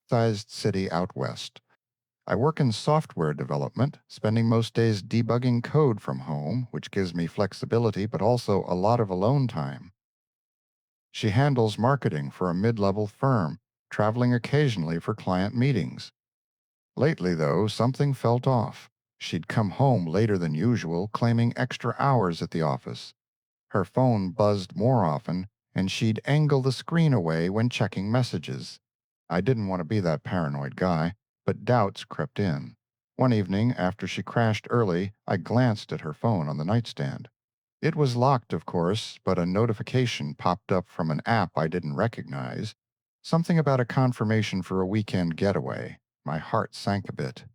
sized city out west. I work in software development, spending most days debugging code from home, which gives me flexibility but also a lot of alone time. She handles marketing for a mid level firm, traveling occasionally for client meetings. Lately, though, something felt off. She'd come home later than usual, claiming extra hours at the office. Her phone buzzed more often, and she'd angle the screen away when checking messages. I didn't want to be that paranoid guy, but doubts crept in. One evening, after she crashed early, I glanced at her phone on the nightstand. It was locked, of course, but a notification popped up from an app I didn't recognize. Something about a confirmation for a weekend getaway. My heart sank a bit.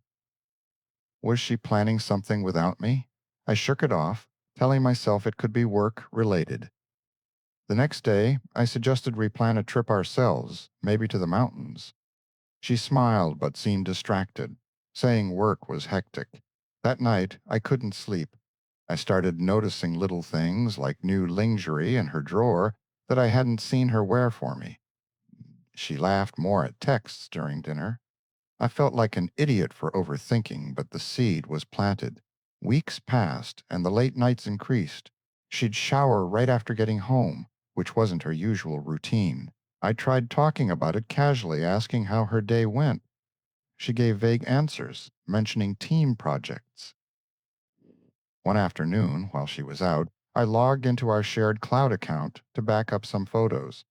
Was she planning something without me? I shook it off, telling myself it could be work related. The next day, I suggested we plan a trip ourselves, maybe to the mountains. She smiled but seemed distracted, saying work was hectic. That night, I couldn't sleep. I started noticing little things like new lingerie in her drawer that I hadn't seen her wear for me. She laughed more at texts during dinner. I felt like an idiot for overthinking, but the seed was planted. Weeks passed, and the late nights increased. She'd shower right after getting home, which wasn't her usual routine. I tried talking about it casually, asking how her day went. She gave vague answers, mentioning team projects. One afternoon, while she was out, I logged into our shared cloud account to back up some photos.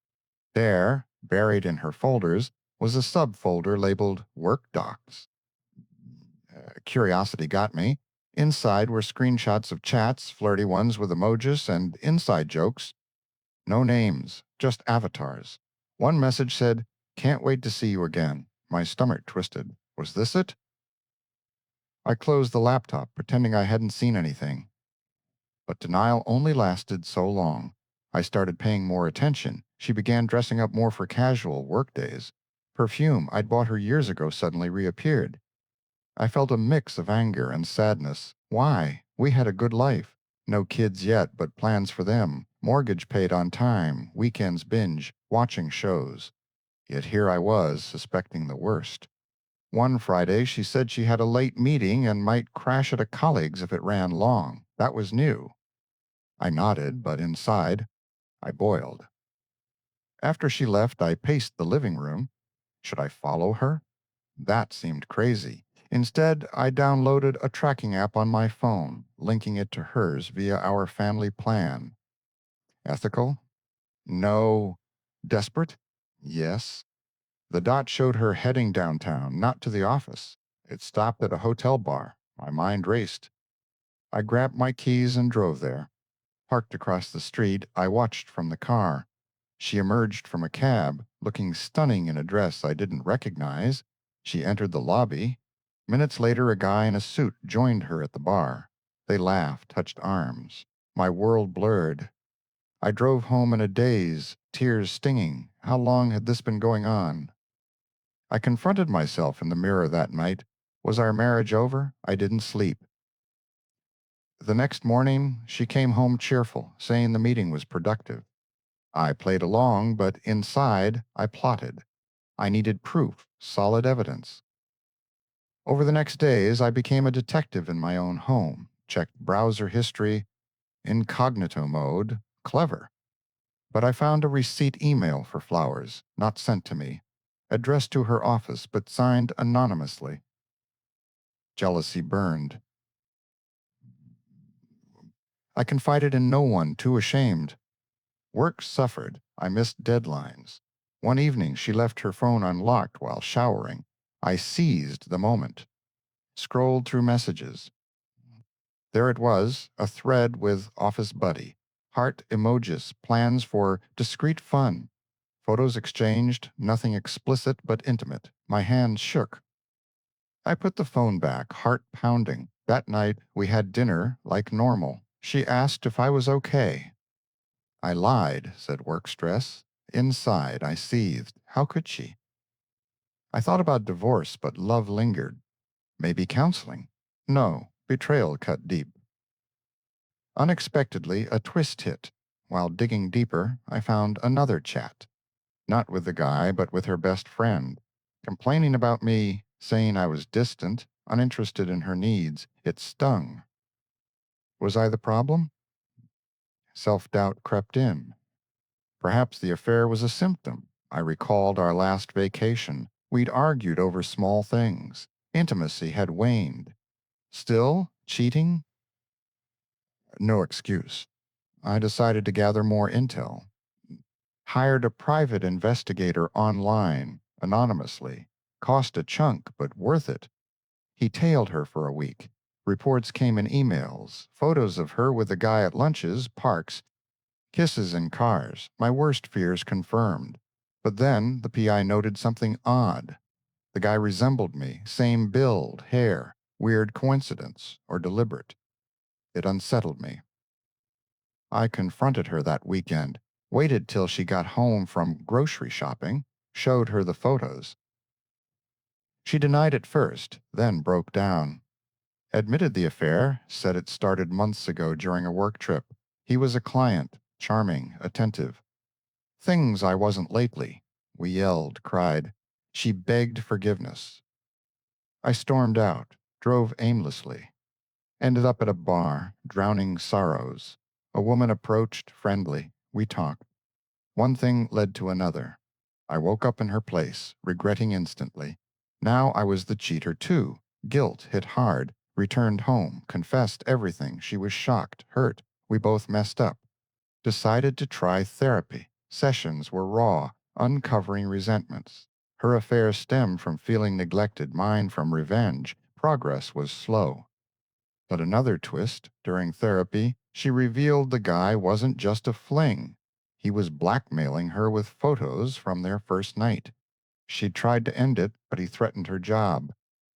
There, buried in her folders, was a subfolder labeled Work Docs. Curiosity got me. Inside were screenshots of chats, flirty ones with emojis, and inside jokes. No names, just avatars. One message said, "Can't wait to see you again." My stomach twisted. Was this it? I closed the laptop, pretending I hadn't seen anything. But denial only lasted so long. I started paying more attention. She began dressing up more for casual work days. Perfume I'd bought her years ago suddenly reappeared. I felt a mix of anger and sadness. Why? We had a good life. No kids yet, but plans for them. Mortgage paid on time, weekends binge, watching shows. Yet here I was, suspecting the worst. One Friday, she said she had a late meeting and might crash at a colleague's if it ran long. That was new. I nodded, but inside, I boiled. After she left, I paced the living room. Should I follow her? That seemed crazy. Instead, I downloaded a tracking app on my phone, linking it to hers via our family plan. Ethical? No. Desperate? Yes. The dot showed her heading downtown, not to the office. It stopped at a hotel bar. My mind raced. I grabbed my keys and drove there. Parked across the street, I watched from the car. She emerged from a cab, looking stunning in a dress I didn't recognize. She entered the lobby. Minutes later, a guy in a suit joined her at the bar. They laughed, touched arms. My world blurred. I drove home in a daze, tears stinging. How long had this been going on? I confronted myself in the mirror that night. Was our marriage over? I didn't sleep. The next morning, she came home cheerful, saying the meeting was productive. I played along, but inside, I plotted. I needed proof, solid evidence. Over the next days, I became a detective in my own home, checked browser history, incognito mode, clever. But I found a receipt email for flowers, not sent to me, addressed to her office but signed anonymously. Jealousy burned. I confided in no one, too ashamed. Work suffered. I missed deadlines. One evening, she left her phone unlocked while showering. I seized the moment, scrolled through messages. There it was, a thread with Office Buddy, heart emojis, plans for discreet fun. Photos exchanged, nothing explicit but intimate. My hands shook. I put the phone back, heart pounding. That night, we had dinner like normal. She asked if I was okay. I lied, said work stress. Inside, I seethed. How could she? I thought about divorce, but love lingered. Maybe counseling? No, betrayal cut deep. Unexpectedly, a twist hit. While digging deeper, I found another chat. Not with the guy, but with her best friend. Complaining about me, saying I was distant, uninterested in her needs, it stung. Was I the problem? Self-doubt crept in. Perhaps the affair was a symptom. I recalled our last vacation. We'd argued over small things. Intimacy had waned. Still, cheating? No excuse. I decided to gather more intel. Hired a private investigator online, anonymously. Cost a chunk, but worth it. He tailed her for a week. Reports came in emails, photos of her with a guy at lunches, parks, kisses in cars. My worst fears confirmed. But then the PI noted something odd. The guy resembled me, same build, hair. Weird coincidence, or deliberate. It unsettled me. I confronted her that weekend, waited till she got home from grocery shopping, showed her the photos. She denied it first, then broke down. Admitted the affair, said it started months ago during a work trip. He was a client, charming, attentive. Things I wasn't lately. We yelled, cried. She begged forgiveness. I stormed out, drove aimlessly. Ended up at a bar, drowning sorrows. A woman approached, friendly. We talked. One thing led to another. I woke up in her place, regretting instantly. Now I was the cheater too. Guilt hit hard. Returned home, confessed everything. She was shocked, hurt. We both messed up. Decided to try therapy. Sessions were raw, uncovering resentments. Her affair stemmed from feeling neglected, mine from revenge. Progress was slow. But another twist, during therapy, she revealed the guy wasn't just a fling. He was blackmailing her with photos from their first night. She'd tried to end it, but he threatened her job.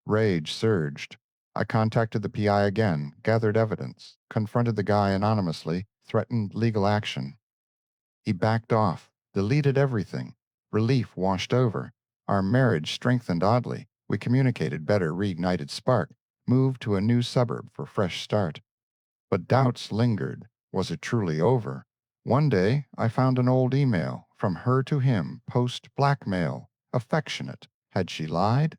Rage surged. I contacted the PI again, gathered evidence, confronted the guy anonymously, threatened legal action. He backed off, deleted everything. Relief washed over. Our marriage strengthened oddly. We communicated better, reignited spark, moved to a new suburb for fresh start. But doubts lingered. Was it truly over? One day, I found an old email, from her to him, post-blackmail, affectionate. Had she lied?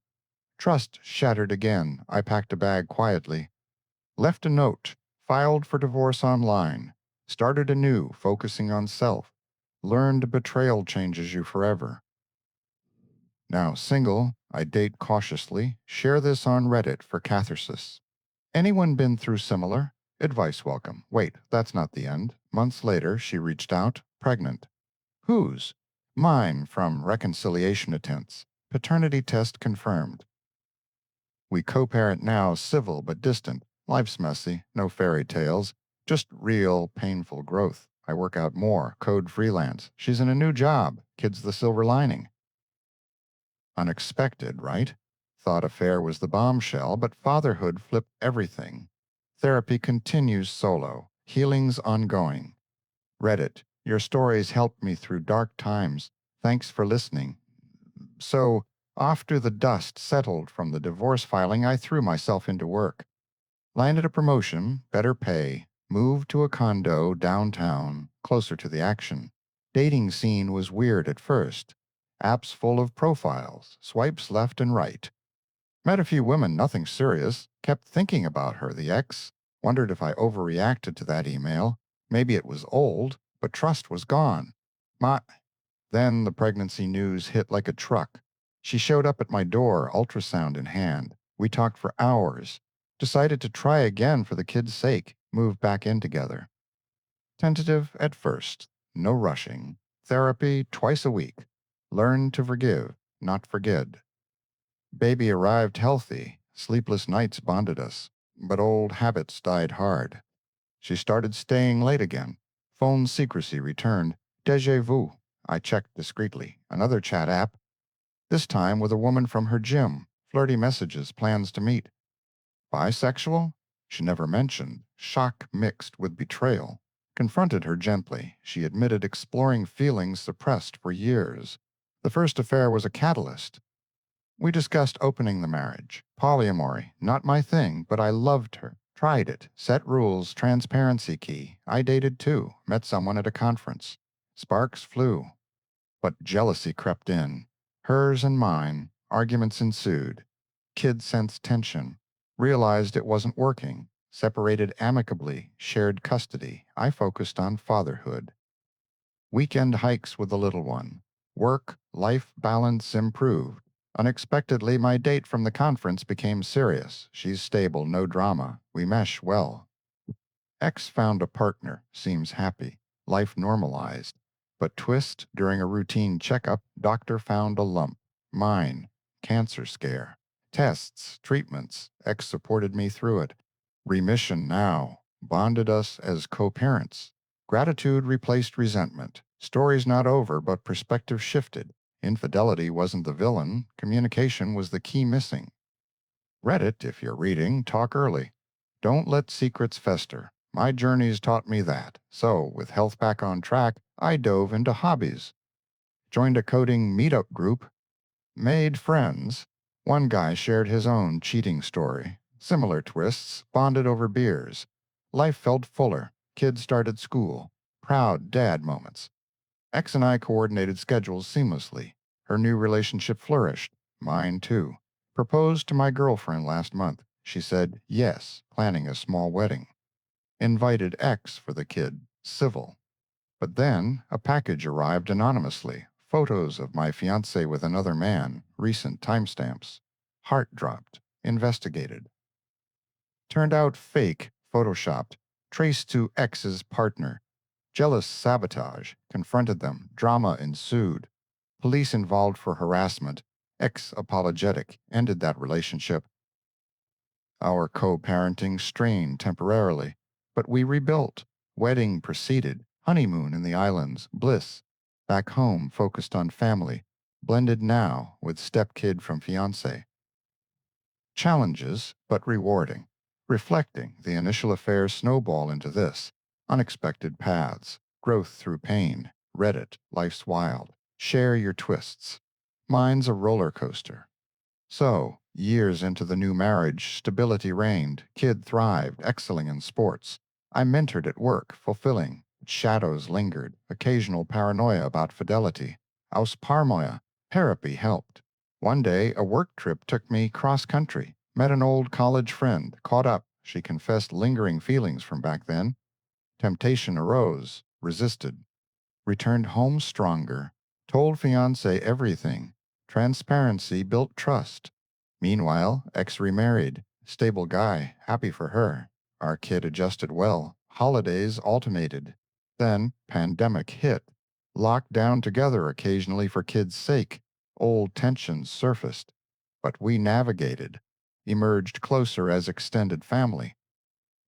Trust shattered again. I packed a bag quietly. Left a note. Filed for divorce online. Started anew, focusing on self. Learned betrayal changes you forever. Now single, I date cautiously. Share this on Reddit for catharsis. Anyone been through similar? Advice welcome. Wait, that's not the end. Months later, she reached out, pregnant. Whose? Mine, from reconciliation attempts. Paternity test confirmed. We co-parent now, civil but distant. Life's messy, no fairy tales, just real, painful growth. I work out more, code freelance. She's in a new job, kid's the silver lining. Unexpected, right? Thought affair was the bombshell, but fatherhood flipped everything. Therapy continues solo, healing's ongoing. Reddit, your stories helped me through dark times. Thanks for listening. So, after the dust settled from the divorce filing, I threw myself into work. Landed a promotion, better pay, moved to a condo downtown, closer to the action. Dating scene was weird at first. Apps full of profiles, swipes left and right. Met a few women, nothing serious. Kept thinking about her, the ex. Wondered if I overreacted to that email. Maybe it was old, but trust was gone. Then the pregnancy news hit like a truck. She showed up at my door, ultrasound in hand. We talked for hours. Decided to try again for the kid's sake. Moved back in together. Tentative at first. No rushing. Therapy twice a week. Learn to forgive, not forget. Baby arrived healthy. Sleepless nights bonded us. But old habits died hard. She started staying late again. Phone secrecy returned. Deja vu. I checked discreetly. Another chat app. This time with a woman from her gym. Flirty messages, plans to meet. Bisexual? She never mentioned. Shock mixed with betrayal. Confronted her gently. She admitted exploring feelings suppressed for years. The first affair was a catalyst. We discussed opening the marriage. Polyamory, not my thing, but I loved her. Tried it. Set rules, transparency key. I dated too. Met someone at a conference. Sparks flew. But jealousy crept in. Hers and mine. Arguments ensued. Kid sensed tension, realized it wasn't working, separated amicably, shared custody. I focused on fatherhood. Weekend hikes with the little one. Work-life balance improved. Unexpectedly, my date from the conference became serious. She's stable, no drama. We mesh well. X found a partner, seems happy. Life normalized. But twist, during a routine checkup, doctor found a lump. Mine. Cancer scare. Tests, treatments. X supported me through it. Remission now. Bonded us as co-parents. Gratitude replaced resentment. Story's not over, but perspective shifted. Infidelity wasn't the villain. Communication was the key missing. Reddit, if you're reading, talk early. Don't let secrets fester. My journey's taught me that. So, with health back on track, I dove into hobbies. Joined a coding meetup group. Made friends. One guy shared his own cheating story. Similar twists, bonded over beers. Life felt fuller. Kids started school. Proud dad moments. X and I coordinated schedules seamlessly. Her new relationship flourished. Mine too. Proposed to my girlfriend last month. She said yes, planning a small wedding. Invited X for the kid. Civil. But then a package arrived anonymously. Photos of my fiancé with another man. Recent timestamps. Heart dropped. Investigated. Turned out fake. Photoshopped. Traced to X's partner. Jealous sabotage. Confronted them. Drama ensued. Police involved for harassment. X apologetic. Ended that relationship. Our co-parenting strained temporarily, but we rebuilt. Wedding proceeded. Honeymoon in the islands. Bliss. Back home focused on family. Blended now with stepkid from fiancé. Challenges, but rewarding. Reflecting, the initial affairs snowball into this. Unexpected paths. Growth through pain. Reddit. Life's wild. Share your twists. Mine's a roller coaster. So, years into the new marriage, stability reigned, kid thrived, excelling in sports. I mentored at work, fulfilling. Shadows lingered, occasional paranoia about fidelity. Aus paranoia, therapy helped. One day, a work trip took me cross-country. Met an old college friend, caught up. She confessed lingering feelings from back then. Temptation arose, resisted. Returned home stronger. Told fiancé everything. Transparency built trust. Meanwhile, ex remarried. Stable guy, happy for her. Our kid adjusted well. Holidays alternated. Then, pandemic hit. Locked down together occasionally for kids' sake. Old tensions surfaced. But we navigated. Emerged closer as extended family.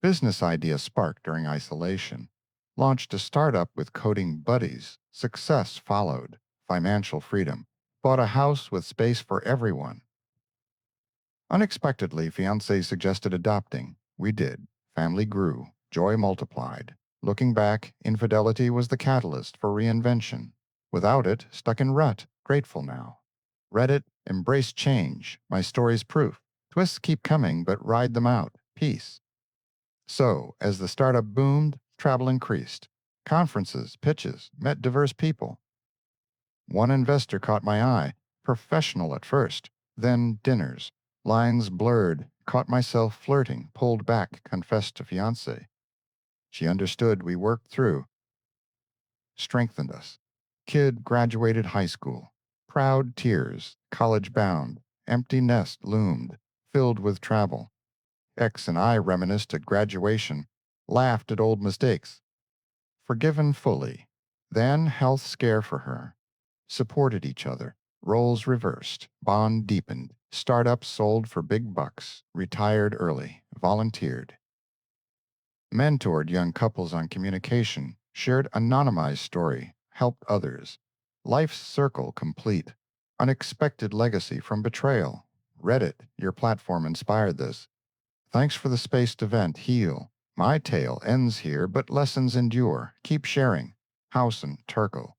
Business idea sparked during isolation. Launched a startup with coding buddies. Success followed. Financial freedom. Bought a house with space for everyone. Unexpectedly, fiancé suggested adopting. We did. Family grew. Joy multiplied. Looking back, infidelity was the catalyst for reinvention. Without it, stuck in rut. Grateful now. Reddit, embrace change. My story's proof. Twists keep coming, but ride them out. Peace. So, as the startup boomed, travel increased. Conferences, pitches, met diverse people. One investor caught my eye, professional at first, then dinners. Lines blurred, caught myself flirting, pulled back, confessed to fiancé. She understood we worked through, strengthened us. Kid graduated high school. Proud tears, college bound, empty nest loomed, filled with travel. X and I reminisced at graduation, laughed at old mistakes. Forgiven fully. Then health scare for her. Supported each other. Roles reversed. Bond deepened. Startups sold for big bucks. Retired early. Volunteered. Mentored young couples on communication. Shared anonymized story. Helped others. Life's circle complete. Unexpected legacy from betrayal. Reddit, your platform inspired this. Thanks for the space to vent, heal. My tale ends here, but lessons endure. Keep sharing. House and Turkle.